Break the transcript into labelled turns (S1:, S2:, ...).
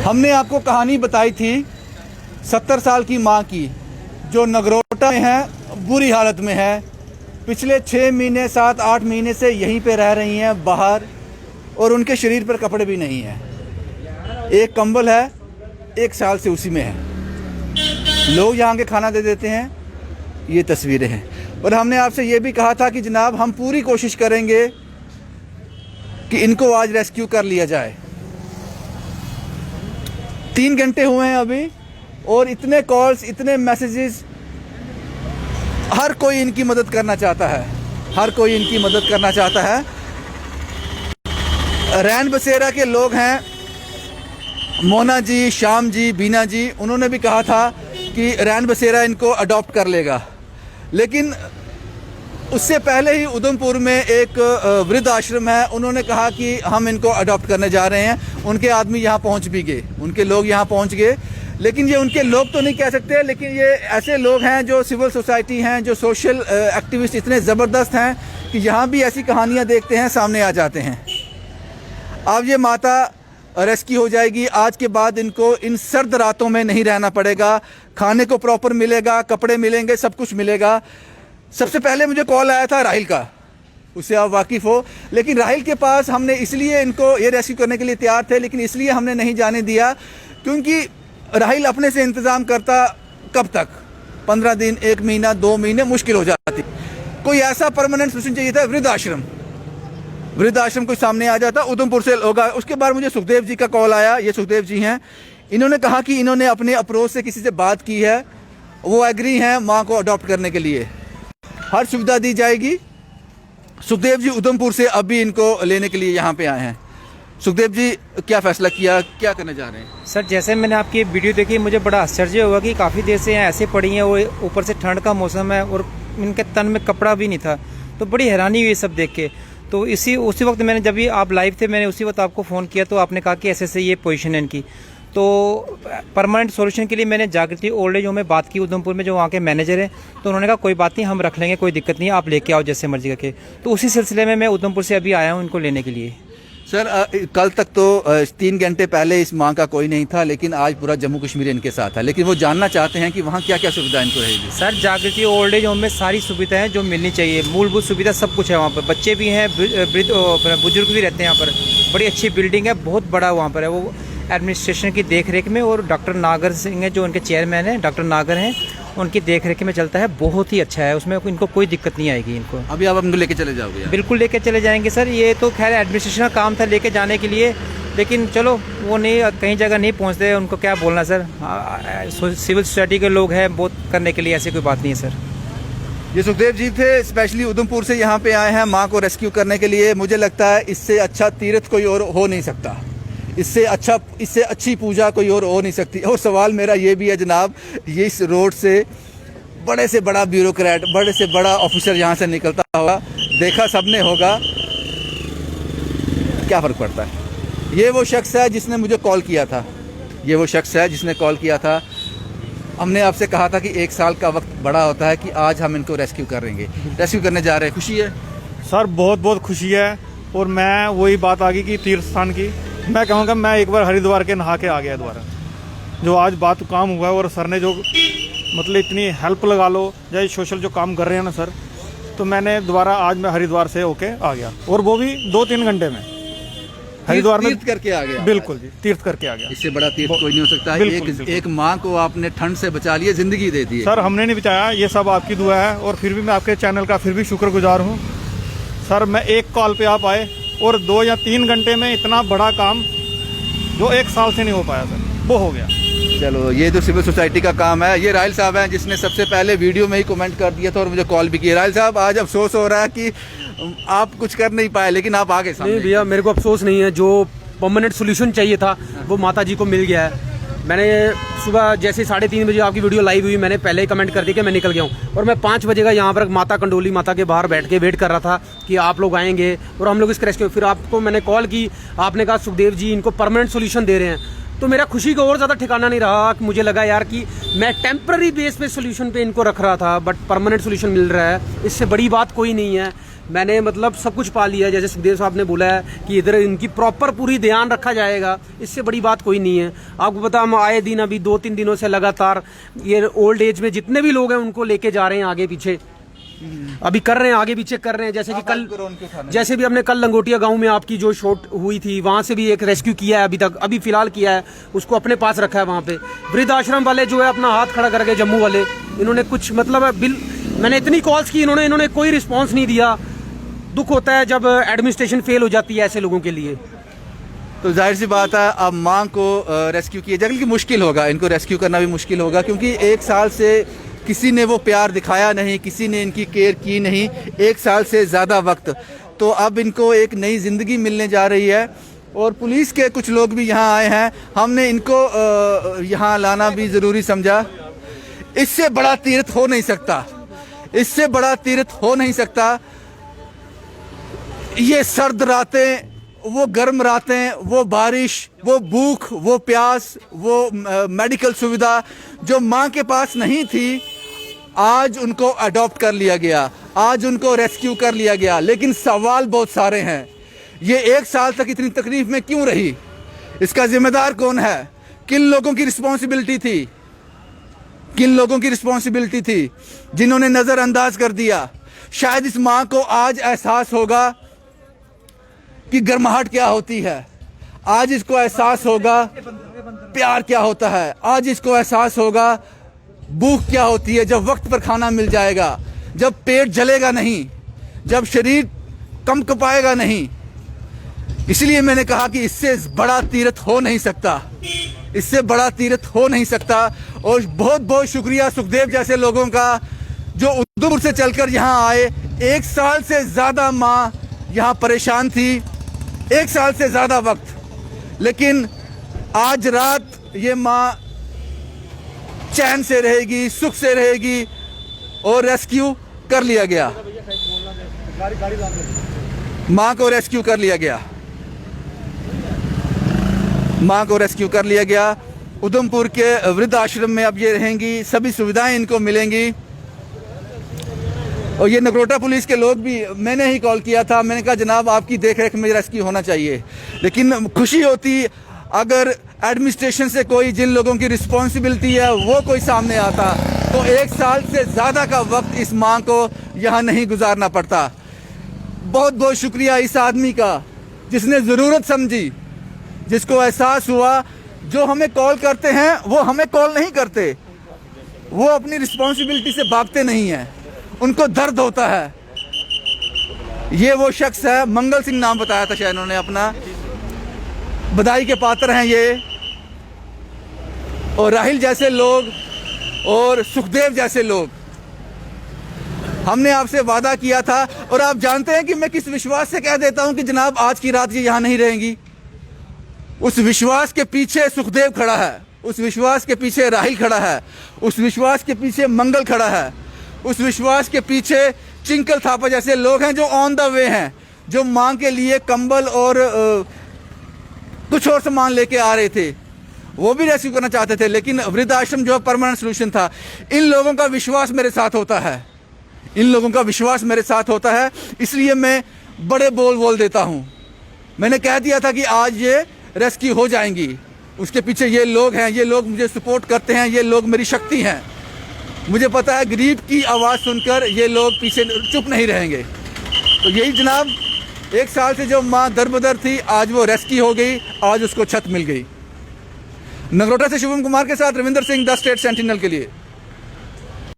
S1: हमने आपको कहानी बताई थी 70 साल की माँ की, जो नगरोटा में है, बुरी हालत में है। पिछले 6 महीने 7-8 महीने से यहीं पे रह रही हैं बाहर, और उनके शरीर पर कपड़े भी नहीं हैं। एक कंबल है, 1 साल से उसी में है। लोग यहाँ के खाना दे देते हैं। ये तस्वीरें हैं। और हमने आपसे ये भी कहा था कि जनाब हम पूरी कोशिश करेंगे कि इनको आज रेस्क्यू कर लिया जाए। 3 घंटे हुए हैं अभी, और इतने कॉल्स, इतने मैसेजेस, हर कोई इनकी मदद करना चाहता है, हर कोई इनकी मदद करना चाहता है। रैन बसेरा के लोग हैं, मोना जी, शाम जी, बीना जी, उन्होंने भी कहा था कि रैन बसेरा इनको अडॉप्ट कर लेगा। लेकिन उससे पहले ही उधमपुर में एक वृद्ध आश्रम है, उन्होंने कहा कि हम इनको अडॉप्ट करने जा रहे हैं। उनके आदमी यहाँ पहुँच भी गए, उनके लोग यहाँ पहुँच गए। लेकिन ये उनके लोग तो नहीं कह सकते, लेकिन ये ऐसे लोग हैं जो सिविल सोसाइटी हैं, जो सोशल एक्टिविस्ट इतने ज़बरदस्त हैं कि यहाँ भी ऐसी कहानियाँ देखते हैं, सामने आ जाते हैं। अब ये माता रेस्क्यू हो जाएगी। आज के बाद इनको इन सर्द रातों में नहीं रहना पड़ेगा, खाने को प्रॉपर मिलेगा, कपड़े मिलेंगे, सब कुछ मिलेगा। सबसे पहले मुझे कॉल आया था राहिल का, उससे आप वाकिफ़ हो। लेकिन राहिल के पास हमने इसलिए इनको ये रेस्क्यू करने के लिए तैयार थे, लेकिन इसलिए हमने नहीं जाने दिया क्योंकि राहिल अपने से इंतज़ाम करता कब तक, 15 दिन, 1 महीना, 2 महीने मुश्किल हो जाती। कोई ऐसा परमानेंट सोल्यूशन चाहिए था। वृद्ध आश्रम कोई सामने आ जाता, उधमपुर से होगा। उसके बाद मुझे सुखदेव जी का कॉल आया। ये सुखदेव जी हैं, इन्होंने कहा कि इन्होंने अपने अप्रोच से किसी से बात की है, वो एग्री हैं माँ को अडॉप्ट करने के लिए, हर सुविधा दी जाएगी। सुखदेव जी उधमपुर से अभी इनको लेने के लिए यहाँ पे आए हैं। सुखदेव जी, क्या फैसला किया, क्या करने जा रहे हैं?
S2: सर, जैसे मैंने आपकी वीडियो देखी, मुझे बड़ा आश्चर्य हुआ कि काफ़ी देर से यहाँ ऐसे पड़ी हैं, वो ऊपर से ठंड का मौसम है और इनके तन में कपड़ा भी नहीं था, तो बड़ी हैरानी हुई सब देख के। तो उसी वक्त मैंने, जब भी आप लाइव थे, मैंने उसी वक्त आपको फ़ोन किया, तो आपने कहा कि ऐसे ये पोजीशन है इनकी। तो परमानेंट सॉल्यूशन के लिए मैंने जागृति ओल्ड एज होम में बात की, उधमपुर में जो वहाँ के मैनेजर हैं, तो उन्होंने कहा कोई बात नहीं, हम रख लेंगे, कोई दिक्कत नहीं है, आप लेके आओ जैसे मर्जी करके। तो उसी सिलसिले में मैं उधमपुर से अभी आया हूँ इनको लेने के लिए।
S1: सर, कल तक तो 3 घंटे पहले इस माँ का कोई नहीं था, लेकिन आज पूरा जम्मू कश्मीर इनके साथ है। लेकिन वो जानना चाहते हैं कि वहाँ क्या क्या सुविधा इनको रहेगी।
S2: सर, जागृति ओल्ड एज होम में सारी सुविधाएं जो मिलनी चाहिए, मूलभूत सुविधा सब कुछ है वहाँ पर। बच्चे भी हैं, बुजुर्ग भी रहते हैं यहाँ पर। बड़ी अच्छी बिल्डिंग है, बहुत बड़ा वहाँ पर है वो, एडमिनिस्ट्रेशन की देख रेख में। और डॉक्टर नागर सिंह हैं जो उनके चेयरमैन हैं, डॉक्टर नागर हैं, उनकी देख रेख में चलता है। बहुत ही अच्छा है, उसमें इनको कोई दिक्कत नहीं आएगी इनको।
S1: अभी आप उनको लेके चले जाओगे?
S2: बिल्कुल लेके चले जाएंगे सर। ये तो खैर एडमिनिस्ट्रेशन का काम था लेके जाने के लिए, लेकिन चलो वो नहीं, कहीं जगह नहीं पहुंचते, उनको क्या बोलना सर। सिविल सोसाइटी के लोग हैं, बहुत करने के लिए, ऐसी कोई बात नहीं है सर।
S1: ये सुखदेव जी थे, स्पेशली उधमपुर से यहाँ पे आए हैं माँ को रेस्क्यू करने के लिए। मुझे लगता है इससे अच्छा तीर्थ कोई और हो नहीं सकता, इससे अच्छी पूजा कोई और हो नहीं सकती। और सवाल मेरा ये भी है जनाब, ये इस रोड से बड़े से बड़ा ब्यूरोक्रेट, बड़े से बड़ा ऑफिसर यहाँ से निकलता होगा, देखा सबने होगा, क्या फ़र्क पड़ता है। ये वो शख्स है जिसने मुझे कॉल किया था, ये वो शख्स है जिसने कॉल किया था। हमने आपसे कहा था कि 1 साल का वक्त बड़ा होता है, कि आज हम इनको रेस्क्यू करेंगे, रेस्क्यू करने जा रहे हैं। खुशी है
S3: सर, बहुत बहुत खुशी है। और मैं वही बात आ गई कि तीर्थ स्थान की, मैं कहूँगा मैं एक बार हरिद्वार के नहा के आ गया दोबारा। जो आज बात काम हुआ है, और सर ने जो मतलब इतनी हेल्प लगा लो, या सोशल जो काम कर रहे हैं ना सर, तो मैंने दोबारा आज मैं हरिद्वार से होके आ गया, और वो भी 2-3 घंटे में हरिद्वार में
S1: तीर्थ करके आ गया।
S3: बिल्कुल जी, तीर्थ करके आ गया।
S1: इससे बड़ा तीर्थ कोई नहीं हो सकता। एक माँ को आपने ठंड से बचा लिया, जिंदगी दे दी।
S3: सर, हमने नहीं बचाया, ये सब आपकी दुआ है। और फिर भी मैं आपके चैनल का फिर भी शुक्रगुजार हूँ सर। मैं एक कॉल पे आप आए, और 2 या 3 घंटे में इतना बड़ा काम जो 1 साल से नहीं हो पाया सर, वो हो गया।
S1: चलो, ये तो सिविल सोसाइटी का काम है। ये राहिल साहब हैं जिसने सबसे पहले वीडियो में ही कमेंट कर दिया था और मुझे कॉल भी किया। राहिल साहब, आज अफसोस हो रहा है कि आप कुछ कर नहीं पाए, लेकिन आप आगे सामने।
S4: नहीं भैया, मेरे को अफसोस नहीं है। जो परमानेंट सोल्यूशन चाहिए था वो माता जी को मिल गया है। मैंने सुबह जैसे 3:30 बजे आपकी वीडियो लाइव हुई, मैंने पहले ही कमेंट कर दिया कि मैं निकल गया हूँ, और मैं 5 बजे का यहाँ पर माता कंडोली माता के बाहर बैठ के वेट कर रहा था कि आप लोग आएंगे और हम लोग इस रेस्क्यू। फिर आपको मैंने कॉल की, आपने कहा सुखदेव जी इनको परमानेंट सोल्यूशन दे रहे हैं, तो मेरा खुशी का और ज़्यादा ठिकाना नहीं रहा। कि मुझे लगा यार कि मैं टेम्पररी बेस पे सोल्यूशन पे इनको रख रहा था, बट परमानेंट सोल्यूशन मिल रहा है, इससे बड़ी बात कोई नहीं है। मैंने मतलब सब कुछ पा लिया है। जैसे सुखदेव साहब ने बोला है कि इधर इनकी प्रॉपर पूरी ध्यान रखा जाएगा, इससे बड़ी बात कोई नहीं है। आपको पता, हम आए दिन अभी 2-3 दिनों से लगातार ये ओल्ड एज में जितने भी लोग हैं उनको लेके जा रहे हैं आगे पीछे, अभी कर रहे हैं, आगे पीछे कर रहे हैं। जैसे कि कल, जैसे भी हमने कल लंगोटिया गांव में आपकी जो शॉट हुई थी, वहां से भी एक रेस्क्यू किया है, अभी फिलहाल किया है, उसको अपने पास रखा है। वहां पे वृद्ध आश्रम वाले जो है अपना हाथ खड़ा करके, जम्मू वाले, इन्होंने कुछ मतलब मैंने इतनी कॉल्स की, इन्होंने कोई रिस्पॉन्स नहीं दिया। दुख होता है जब एडमिनिस्ट्रेशन फेल हो जाती है ऐसे लोगों के लिए।
S1: तो जाहिर सी बात है, अब माँ को रेस्क्यू किया जाएगा, लेकिन मुश्किल होगा, इनको रेस्क्यू करना भी मुश्किल होगा, क्योंकि 1 साल से किसी ने वो प्यार दिखाया नहीं, किसी ने इनकी केयर की नहीं, 1 साल से ज़्यादा वक्त। तो अब इनको एक नई ज़िंदगी मिलने जा रही है। और पुलिस के कुछ लोग भी यहाँ आए हैं, हमने इनको यहाँ लाना भी ज़रूरी समझा। इससे बड़ा तीर्थ हो नहीं सकता, इससे बड़ा तीर्थ हो नहीं सकता। ये सर्द रातें, वो गर्म रातें, वो बारिश, वो भूख, वो प्यास, वो मेडिकल सुविधा जो माँ के पास नहीं थी, आज उनको अडॉप्ट कर लिया गया, आज उनको रेस्क्यू कर लिया गया। लेकिन सवाल बहुत सारे हैं, ये 1 साल तक इतनी तकलीफ में क्यों रही? इसका जिम्मेदार कौन है? किन लोगों की रिस्पॉन्सिबिलिटी थी? किन लोगों की रिस्पॉन्सिबिलिटी थी जिन्होंने नज़रअंदाज कर दिया? शायद इस माँ को आज एहसास होगा कि गर्माहट क्या होती है, आज इसको एहसास होगा प्यार क्या होता है, आज इसको एहसास होगा भूख क्या होती है, जब वक्त पर खाना मिल जाएगा, जब पेट जलेगा नहीं, जब शरीर कंपकपाएगा नहीं। इसलिए मैंने कहा कि इससे बड़ा तीर्थ हो नहीं सकता, इससे बड़ा तीर्थ हो नहीं सकता। और बहुत बहुत शुक्रिया सुखदेव जैसे लोगों का जो उधमपुर से चलकर यहाँ आए। 1 साल से ज़्यादा माँ यहाँ परेशान थी, 1 साल से ज़्यादा वक्त, लेकिन आज रात ये माँ चैन से रहेगी, सुख से रहेगी, और रेस्क्यू कर लिया गया, माँ को रेस्क्यू कर लिया गया, माँ को रेस्क्यू कर लिया गया। उधमपुर के वृद्ध आश्रम में अब ये रहेंगी, सभी सुविधाएं इनको मिलेंगी। और ये नगरोटा पुलिस के लोग भी, मैंने ही कॉल किया था, मैंने कहा जनाब आपकी देखरेख में रेस्क्यू होना चाहिए। लेकिन खुशी होती अगर एडमिनिस्ट्रेशन से कोई, जिन लोगों की रिस्पॉन्सिबिलिटी है, वो कोई सामने आता, तो 1 साल से ज़्यादा का वक्त इस माँ को यहाँ नहीं गुजारना पड़ता। बहुत बहुत शुक्रिया इस आदमी का जिसने ज़रूरत समझी, जिसको एहसास हुआ। जो हमें कॉल करते हैं वो हमें कॉल नहीं करते, वो अपनी रिस्पॉन्सिबिलिटी से भागते नहीं हैं, उनको दर्द होता है। ये वो शख्स है, मंगल सिंह नाम बताया था शायद उन्होंने अपना, बधाई के पात्र हैं ये। और राहिल जैसे लोग और सुखदेव जैसे लोग, हमने आपसे वादा किया था। और आप जानते हैं कि मैं किस विश्वास से कह देता हूं कि जनाब आज की रात ये यहाँ नहीं रहेंगी। उस विश्वास के पीछे सुखदेव खड़ा है, उस विश्वास के पीछे राहिल खड़ा है, उस विश्वास के पीछे मंगल खड़ा है, उस विश्वास के पीछे चिंकल थापा जैसे लोग हैं जो ऑन द वे हैं, जो माँ के लिए कंबल और कुछ और सामान लेके आ रहे थे। वो भी रेस्क्यू करना चाहते थे, लेकिन वृद्धाश्रम जो परमानेंट सोल्यूशन था। इन लोगों का विश्वास मेरे साथ होता है, इन लोगों का विश्वास मेरे साथ होता है, इसलिए मैं बड़े बोल देता हूँ। मैंने कह दिया था कि आज ये रेस्क्यू हो जाएंगी, उसके पीछे ये लोग हैं, ये लोग मुझे सपोर्ट करते हैं, ये लोग मेरी शक्ति हैं। मुझे पता है गरीब की आवाज़ सुनकर ये लोग पीछे चुप नहीं रहेंगे। तो यही जनाब, 1 साल से जो माँ दरबदर थी, आज वो रेस्क्यू हो गई, आज उसको छत मिल गई। नगरोटा से शुभम कुमार के साथ Ravinder Singh, the state sentinel के लिए।